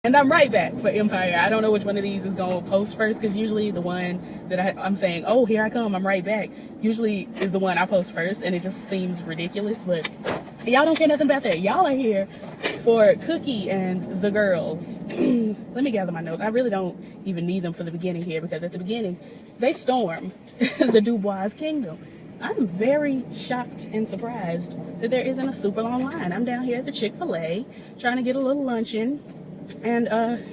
And I'm right back for Empire. I don't know which one of these is going to post first, because usually the one that I'm saying, oh, here I come, I'm right back, usually is the one I post first, and it just seems ridiculous. But y'all don't care nothing about that. Y'all are here for Cookie and the girls. Let me gather my notes. I really don't even need them for the beginning here, because at the beginning, they storm the Dubois kingdom. I'm very shocked and surprised that there isn't a super long line. I'm down here at the Chick-fil-A trying to get a little luncheon. And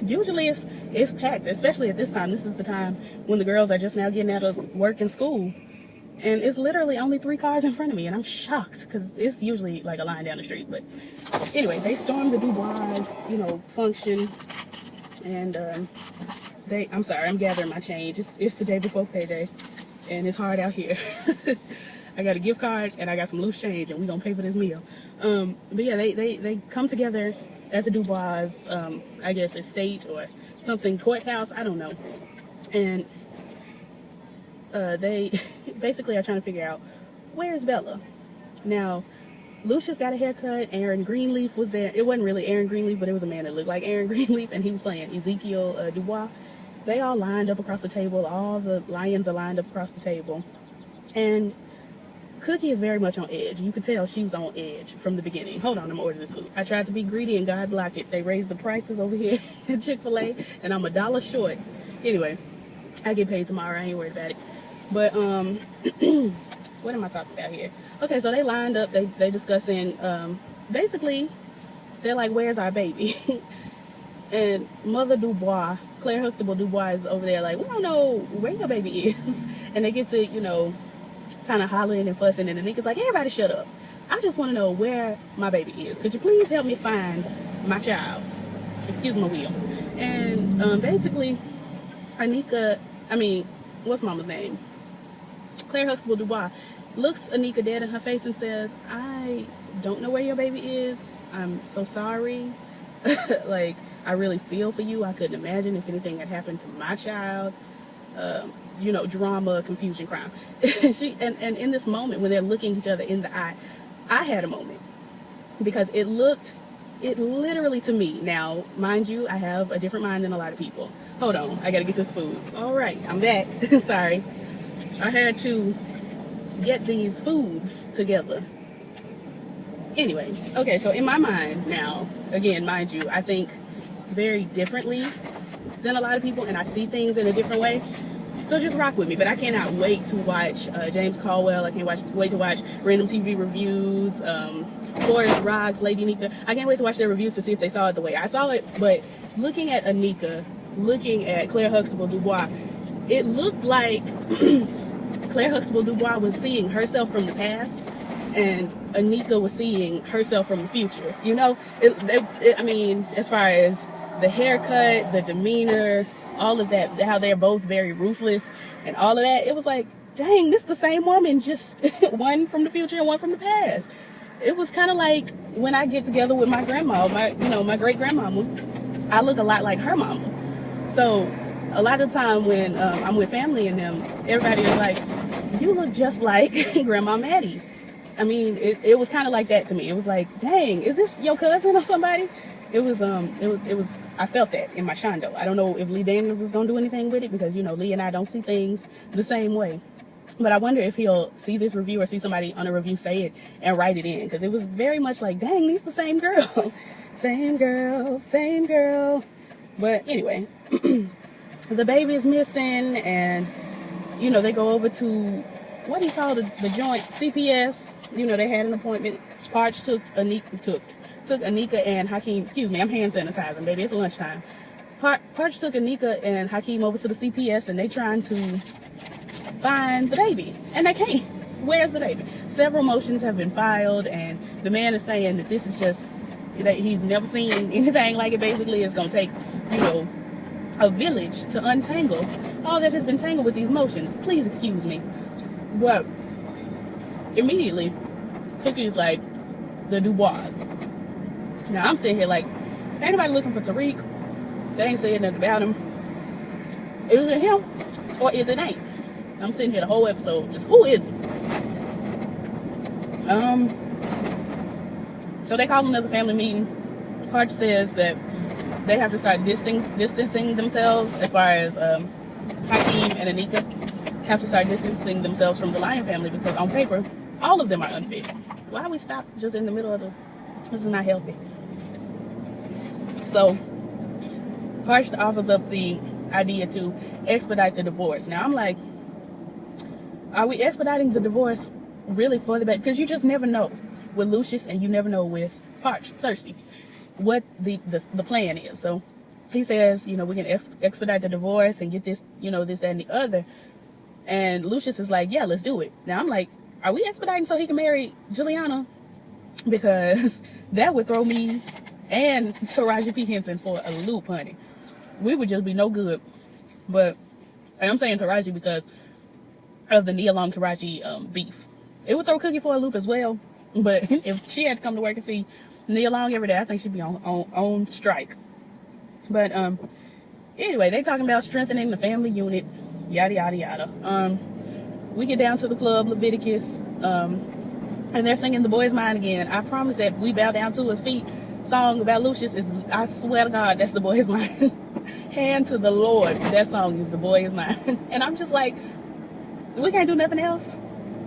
usually it's packed, especially at this time. This is the time when the girls are just now getting out of work and school. And it's literally only 3 cars in front of me. And I'm shocked, because it's usually like a line down the street. But anyway, they stormed the Dubois, function. And I'm sorry, I'm gathering my change. It's the day before payday. And it's hard out here. I got a gift card and I got some loose change, and we're gonna pay for this meal. But yeah, they come together at the Dubois, I guess estate or something, courthouse, I don't know. And they basically are trying to figure out, where's Bella? Now, Lucius got a haircut. Aaron Greenleaf was there. It wasn't really Aaron Greenleaf, but it was a man that looked like Aaron Greenleaf, and he was playing Ezekiel Dubois. They all lined up across the table. All the Lyons are lined up across the table. And Cookie is very much on edge. You could tell she was on edge from the beginning. Hold on, I'm gonna order this food. I tried to be greedy and God blocked it. They raised the prices over here at Chick-fil-A, and I'm $1 short. Anyway, I get paid tomorrow. I ain't worried about it. But what am I talking about here? Okay, so they lined up. They discussing. Basically, they're like, "Where's our baby?" And Mother Dubois, Claire Huxtable Dubois, is over there like, "We don't know where your baby is." And they get to, kind of hollering and fussing, and the nigga's like, "Everybody shut up. I just want to know where my baby is. Could you please help me find my child?" Excuse my wheel. And basically, what's mama's name? Claire Huxtable Dubois looks Anika dead in her face and says, "I don't know where your baby is. I'm so sorry. Like, I really feel for you. I couldn't imagine if anything had happened to my child." Drama, confusion, crime. And in this moment when they're looking each other in the eye, I had a moment, because it literally to me, now mind you, I have a different mind than a lot of people. Hold on, I gotta get this food. All right, I'm back. Sorry, I had to get these foods together. Anyway, okay, so in my mind now, again, mind you, I think very differently than a lot of people, and I see things in a different way. So just rock with me. But I cannot wait to watch James Caldwell. I can't wait to watch Random TV Reviews, Forrest Rocks, Lady Nika. I can't wait to watch their reviews to see if they saw it the way I saw it. But looking at Anika, looking at Claire Huxtable Dubois, it looked like Claire Huxtable Dubois was seeing herself from the past, and Anika was seeing herself from the future. As far as the haircut, the demeanor, all of that, how they're both very ruthless and all of that, it was like, dang, this is the same woman, just one from the future and one from the past. It was kind of like when I get together with my grandma, my great grandmama, I look a lot like her mama. So a lot of the time when I'm with family and them, everybody is like, "You look just like Grandma Maddie." It was kind of like that to me. It was like, dang, is this your cousin or somebody? It was, I felt that in my shondo. I don't know if Lee Daniels is going to do anything with it, because, Lee and I don't see things the same way. But I wonder if he'll see this review or see somebody on a review say it and write it in, because it was very much like, dang, these the same girl. Same girl. But anyway, the baby is missing, and, they go over to, what do you call the joint, CPS. They had an appointment. Parch took Anika and Hakeem, excuse me, I'm hand sanitizing, baby, it's lunchtime. Parch took Anika and Hakeem over to the CPS, and they trying to find the baby, and they can't. Where's the baby? Several motions have been filed, and the man is saying that this is just, that he's never seen anything like it. Basically, it's going to take, a village to untangle all that has been tangled with these motions. Please excuse me. But immediately, Cookie's like, the Dubois. Now, I'm sitting here like, ain't nobody looking for Tariq. They ain't saying nothing about him. Is it him or is it ain't? I'm sitting here the whole episode, just, who is it? So they call another family meeting. Parch says that they have to start distancing themselves, as far as Hakeem and Anika have to start distancing themselves from the Lyon family, because on paper, all of them are unfit. Why we stop just in the middle of the... This is not healthy. So, Parch offers up the idea to expedite the divorce. Now, I'm like, are we expediting the divorce really for the baby? Because you just never know with Lucius, and you never know with Parch, Thirsty, what the plan is. So, he says, you know, we can expedite the divorce and get this, you know, this, that, and the other. And Lucius is like, yeah, let's do it. Now, I'm like, are we expediting so he can marry Juliana? Because that would throw me and Taraji P. Henson for a loop, honey. We would just be no good. But, and I'm saying Taraji because of the Nia Long Taraji beef. It would throw Cookie for a loop as well. But if she had to come to work and see Nia Long every day, I think she'd be on strike. But anyway, they talking about strengthening the family unit, yada yada yada. We get down to the club, Leviticus, and they're singing "The Boy Is Mine" again. I promise that "We Bow Down to His Feet" song about Lucius is, I swear to God, that's "The Boy Is Mine." Hand to the Lord, that song is "The Boy Is Mine." And I'm just like, we can't do nothing else.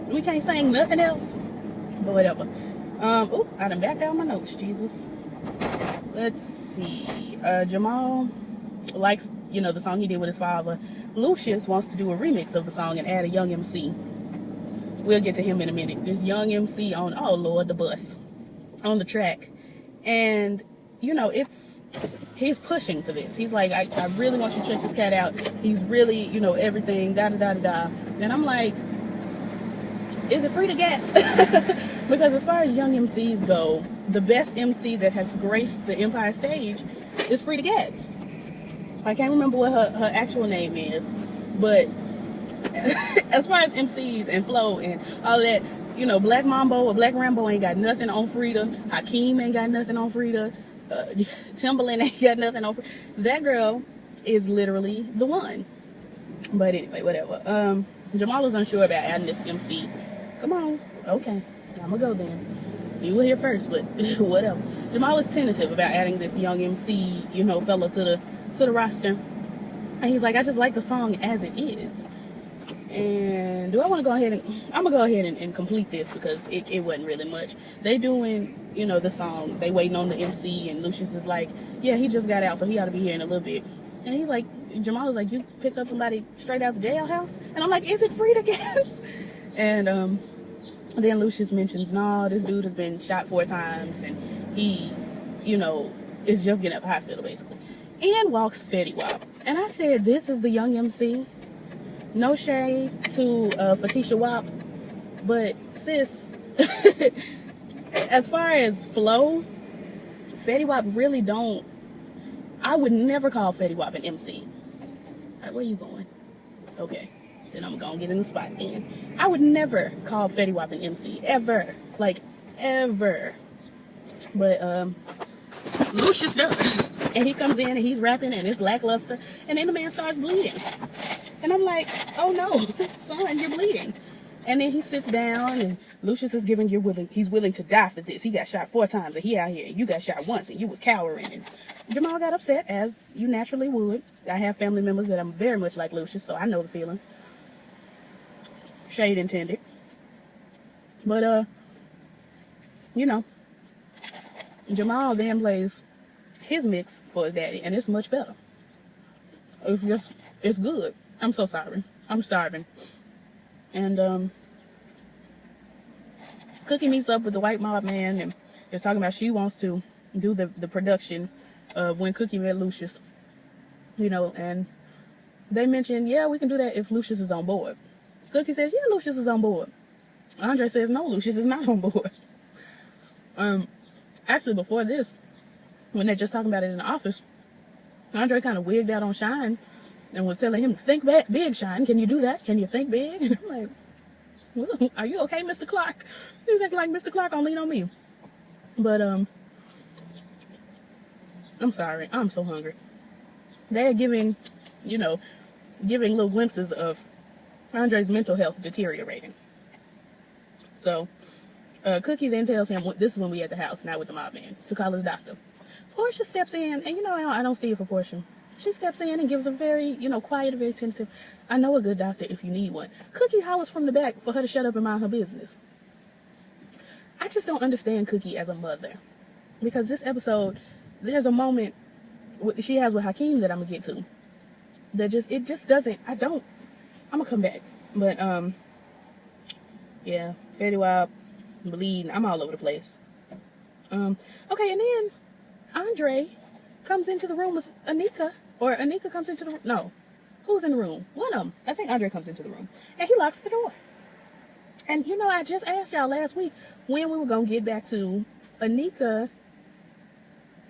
We can't sing nothing else. But whatever. Oh, I done backed down my notes, Jesus. Let's see. Jamal likes, you know, the song he did with his father. Lucius wants to do a remix of the song and add a young MC. We'll get to him in a minute. This young MC on, oh Lord, the bus on the track. And, you know, he's pushing for this. He's like, I really want you to check this cat out. He's really, you know, everything, da-da-da-da-da. And I'm like, is it free to get? Because as far as young MCs go, the best MC that has graced the Empire stage is Frida Gatz. I can't remember what her actual name is, but as far as MCs and flow and all that, you know, Black Mambo or Black Rambo ain't got nothing on Frida. Hakeem ain't got nothing on Frida. Timberland ain't got nothing on Frida. That girl is literally the one. But anyway, whatever. Jamal is unsure about adding this MC. Come on. Okay. I'm gonna go then. You were here first, but whatever. Jamal is tentative about adding this young MC, you know, fella to the roster. And he's like, I just like the song as it is. And do I want to go ahead and... I'm going to go ahead and complete this because it wasn't really much. They doing, you know, the song. They waiting on the MC, and Lucius is like, yeah, he just got out, so he ought to be here in a little bit. And he's like, Jamal is like, you picked up somebody straight out the jailhouse? And I'm like, is it Frida Gatz? And then Lucius mentions, no, this dude has been shot 4 times, and he, you know, is just getting out of the hospital, basically. And walks Fetty Wap. And I said, this is the young MC. No shade to Fatisha Wap, but sis, as far as flow, Fetty Wap really don't... I would never call Fetty Wap an MC. All right, where you going? Okay. Then I'm gonna get in the spot again. I would never call Fetty Wap an MC. Ever. Like, ever. But, Lucius does. And he comes in and he's rapping and it's lackluster. And then the man starts bleeding. And I'm like, oh no, son, you're bleeding. And then he sits down and Lucius is giving he's willing to die for this. He got shot 4 times and he out here. You got shot once and you was cowering. And Jamal got upset, as you naturally would. I have family members that I'm very much like Lucius, so I know the feeling. Shade intended. But, you know, Jamal then plays his mix for his daddy, and it's much better. It's good. I'm so sorry. I'm starving. And, Cookie meets up with the white mob man, and they're talking about she wants to do the production of When Cookie Met Lucius. You know, and they mention, yeah, we can do that if Lucius is on board. Cookie says, yeah, Lucius is on board. Andre says, no, Lucius is not on board. Actually, before this, when they're just talking about it in the office, Andre kind of wigged out on Shine and was telling him to think big, Shine. Can you do that? Can you think big? And I'm like, well, are you okay, Mr. Clark? He was acting like Mr. Clark on Lean on Me. But, I'm sorry. I'm so hungry. They're giving little glimpses of Andre's mental health deteriorating. So, Cookie then tells him, this is when we at the house, not with the mob man, to call his doctor. Portia steps in, and I don't see it for Portia. She steps in and gives a very, quiet, very tentative, I know a good doctor if you need one. Cookie hollers from the back for her to shut up and mind her business. I just don't understand Cookie as a mother. Because this episode, there's a moment she has with Hakeem that I'm going to get to. It just doesn't, I'm going to come back. But, yeah, Fetty Wap, bleeding, I'm all over the place. Okay, and then Andre comes into the room with Anika, or Anika comes into the room. No, who's in the room? One of them. I think Andre comes into the room, and he locks the door. And I just asked y'all last week when we were gonna get back to Anika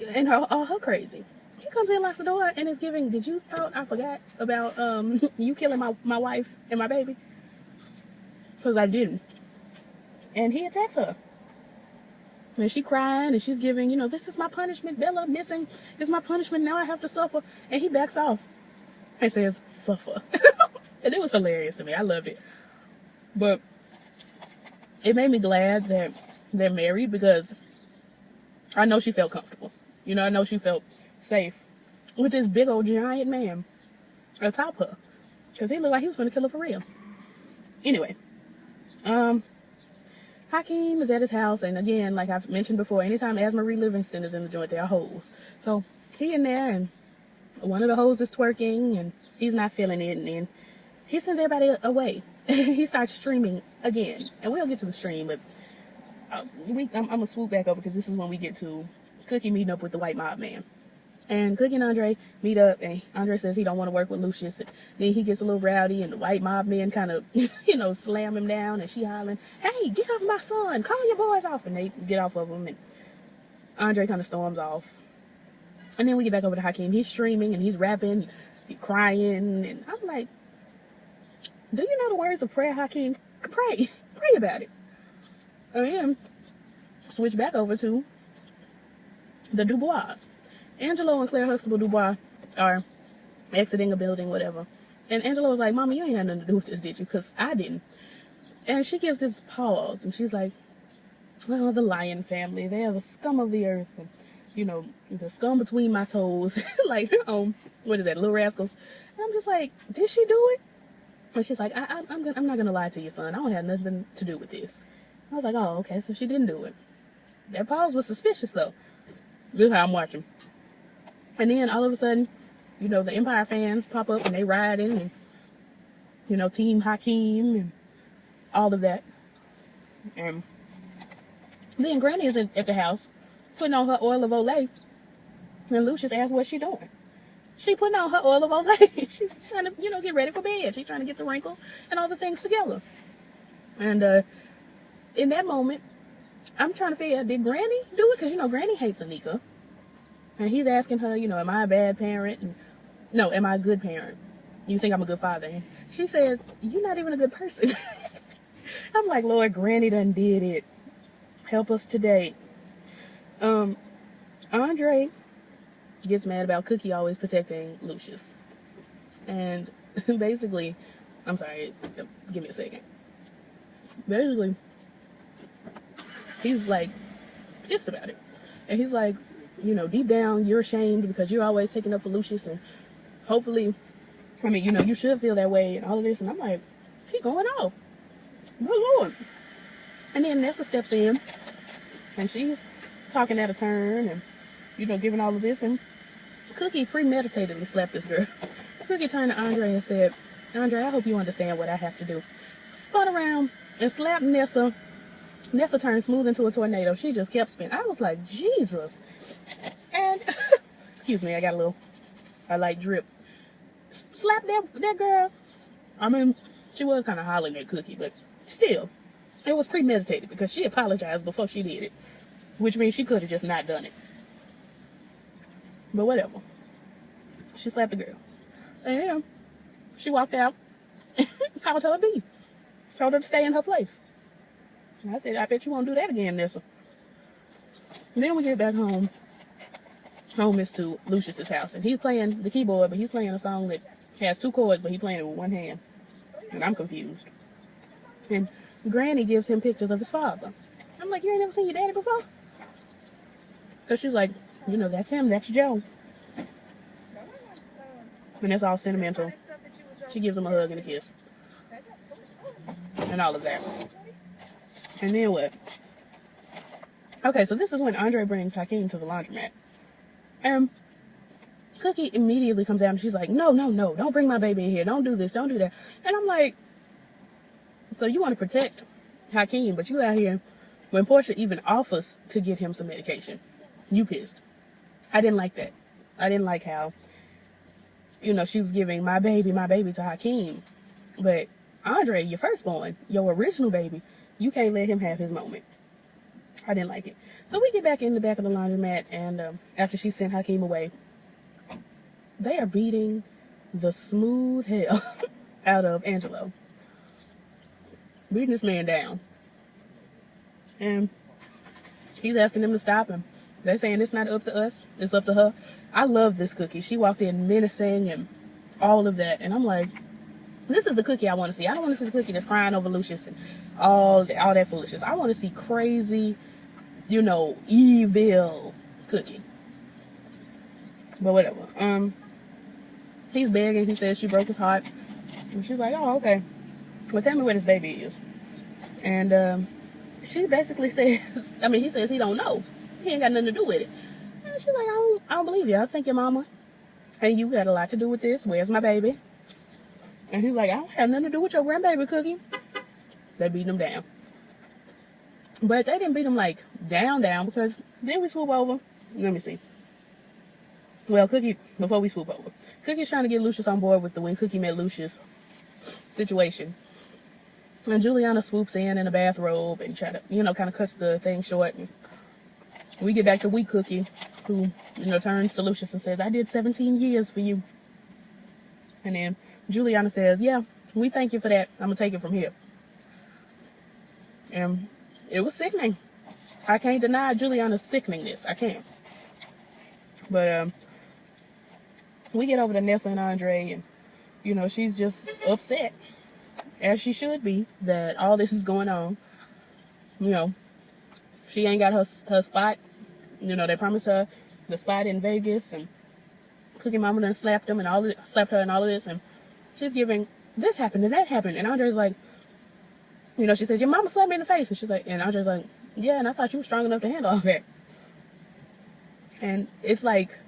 and her crazy. He comes in, locks the door, and is giving. Did you thought I forgot about you killing my wife and my baby? Because I didn't. And he attacks her. And she crying, and she's giving, this is my punishment. Bella missing is my punishment. Now I have to suffer. And he backs off and says, suffer. And it was hilarious to me. I loved it. But it made me glad that they're married, because I know she felt comfortable. I know she felt safe with this big old giant man atop her. Because he looked like he was going to kill her for real. Anyway. Hakeem is at his house, and again, like I've mentioned before, anytime Asmarie Livingston is in the joint, there are hoes. So he in there, and one of the hoes is twerking, and he's not feeling it, and then he sends everybody away. He starts streaming again, and we'll get to the stream, but I'm gonna swoop back over because this is when we get to Cookie meeting up with the white mob man. And Cookie and Andre meet up, and Andre says he don't want to work with Lucius. And then he gets a little rowdy, and the white mob men kind of, slam him down, and she hollering, hey, get off my son, call your boys off. And they get off of him, and Andre kind of storms off. And then we get back over to Hakeem. He's streaming, and he's rapping, he's crying, and I'm like, do you know the words of prayer, Hakeem? Pray about it. And then switch back over to the Dubois. Angelo and Claire Huxtable Dubois are exiting a building, whatever. And Angelo was like, Mama, you ain't had nothing to do with this, did you? Because I didn't. And she gives this pause, and she's like, well, the Lyon family, they are the scum of the earth. And, the scum between my toes. Like, what is that, Little Rascals? And I'm just like, did she do it? And she's like, I'm not going to lie to you, son. I don't have nothing to do with this. I was like, oh, okay, so she didn't do it. That pause was suspicious, though. This is how I'm watching. And then all of a sudden, the Empire fans pop up and they ride in, and, Team Hakeem and all of that. And then Granny is at the house putting on her oil of Olay. And Lucius asks what she doing. She putting on her oil of Olay. She's trying to, get ready for bed. She's trying to get the wrinkles and all the things together. And in that moment, I'm trying to figure out, did Granny do it? Because, Granny hates Anika. And he's asking her, am I a bad parent? And, no, am I a good parent? You think I'm a good father? And she says, you're not even a good person. I'm like, Lord, Granny done did it. Help us today. Andre gets mad about Cookie always protecting Lucius. And basically, I'm sorry, give me a second. Basically, he's like pissed about it. And he's like, deep down, you're ashamed because you're always taking up for Lucius, and hopefully, you should feel that way and all of this. And I'm like, keep going off. Good Lord. And then Nessa steps in, and she's talking at a turn, and, giving all of this. And Cookie premeditatedly slapped this girl. Cookie turned to Andre and said, Andre, I hope you understand what I have to do. Spun around and slapped Nessa. Nessa turned smooth into a tornado. She just kept spinning. I was like, Jesus. And, excuse me, I got a light drip. Slapped that girl. I mean, she was kind of hollering at Cookie, but still, it was premeditated because she apologized before she did it, which means she could have just not done it. But whatever. She slapped the girl. And she walked out and called her a beast. Told her to stay in her place. And I said, I bet you won't do that again, Nessa. And then we get back home. Home is to Lucius's house. And he's playing the keyboard, but he's playing a song that has two chords, but he's playing it with one hand. And I'm confused. And Granny gives him pictures of his father. I'm like, you ain't never seen your daddy before? Because she's like, You know, that's him. That's Joe. And that's all sentimental. She gives him a hug and a kiss. And all of that. And then what? Okay, so this is when Andre brings Hakeem to the laundromat. And Cookie immediately comes out and she's like, no, don't bring my baby in here. Don't do this, don't do that. And I'm like, so you want to protect Hakeem, but you out here, when Portia even offers to get him some medication, you pissed. I didn't like that. I didn't like how, you know, she was giving my baby to Hakeem. But Andre, your firstborn, your original baby, you can't let him have his moment. I didn't like it. So we get back in the back of the laundromat, and after she sent Hakeem away, they are beating the smooth hell out of Angelo. Beating this man down. And he's asking them to stop him. They're saying it's not up to us, it's up to her. I love this Cookie. She walked in menacing and all of that. And I'm like, this is the Cookie I want to see. I don't want to see the Cookie that's crying over Lucius and all that foolishness. I want to see crazy, you know, evil Cookie. But whatever. He's begging. He says she broke his heart. And she's like, oh, okay. Well, tell me where this baby is. And she basically says, I mean, he says he don't know. He ain't got nothing to do with it. And she's like, I don't believe you. I think your mama and you got a lot to do with this. Where's my baby? And he's like, I don't have nothing to do with your grandbaby, Cookie. They beat him down. But they didn't beat him like down, because then we swoop over. Let me see. Well, Cookie, before we swoop over, Cookie's trying to get Lucius on board with the when Cookie met Lucius situation. And Juliana swoops in a bathrobe and try to, you know, kind of cuts the thing short. And we get back to Weak Cookie, who, you know, turns to Lucius and says, I did 17 years for you. And then Juliana says, yeah, we thank you for that. I'm going to take it from here. And it was sickening. I can't deny Juliana's sickeningness. I can't. But we get over to Nessa and Andre, and, you know, she's just upset, as she should be, that all this is going on. You know, she ain't got her spot. You know, they promised her the spot in Vegas, and Cookie Mama done slapped her and all of this, and she's giving this happened and that happened, and Andre's like, you know, she says, your mama slapped me in the face, and she's like, and Andre's like, yeah, and I thought you were strong enough to handle all that. And it's like,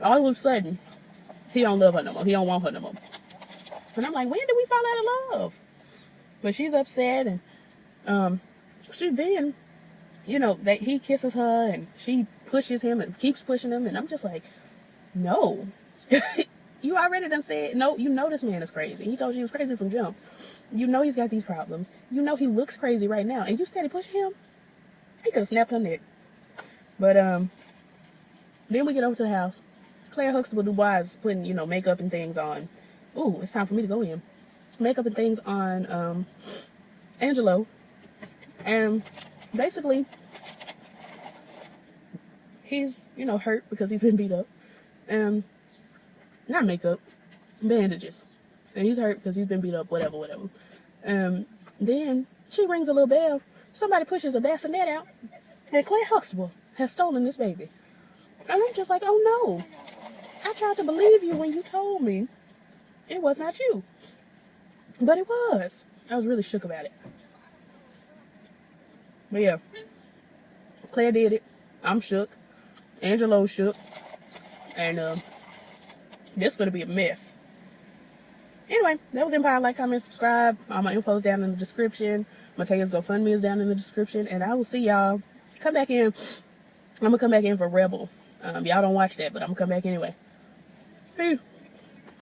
all of a sudden, he don't love her no more. He don't want her no more. And I'm like, when did we fall out of love? But she's upset, and she's being, you know, that he kisses her, and she pushes him and keeps pushing him, and I'm just like, no. You already done said, no, you know this man is crazy. He told you he was crazy from jump. You know he's got these problems. You know he looks crazy right now, and you steady pushing him? He could have snapped her neck. But, then we get over to the house. Claire Huxtable Dubois is putting, you know, makeup and things on. Ooh, it's time for me to go in. Makeup and things on Angelo. And basically, he's, you know, hurt because he's been beat up. Not makeup, bandages. And he's hurt because he's been beat up, whatever. Then she rings a little bell. Somebody pushes a bassinet out. And Claire Huxtable has stolen this baby. And I'm just like, oh no. I tried to believe you when you told me it was not you. But it was. I was really shook about it. But yeah. Claire did it. I'm shook. Angelo's shook. And this is going to be a mess. Anyway, that was Empire. Like, comment, subscribe. All my info is down in the description. Matea's GoFundMe is down in the description. And I will see y'all. Come back in. I'm going to come back in for Rebel. Y'all don't watch that, but I'm going to come back anyway. Peace.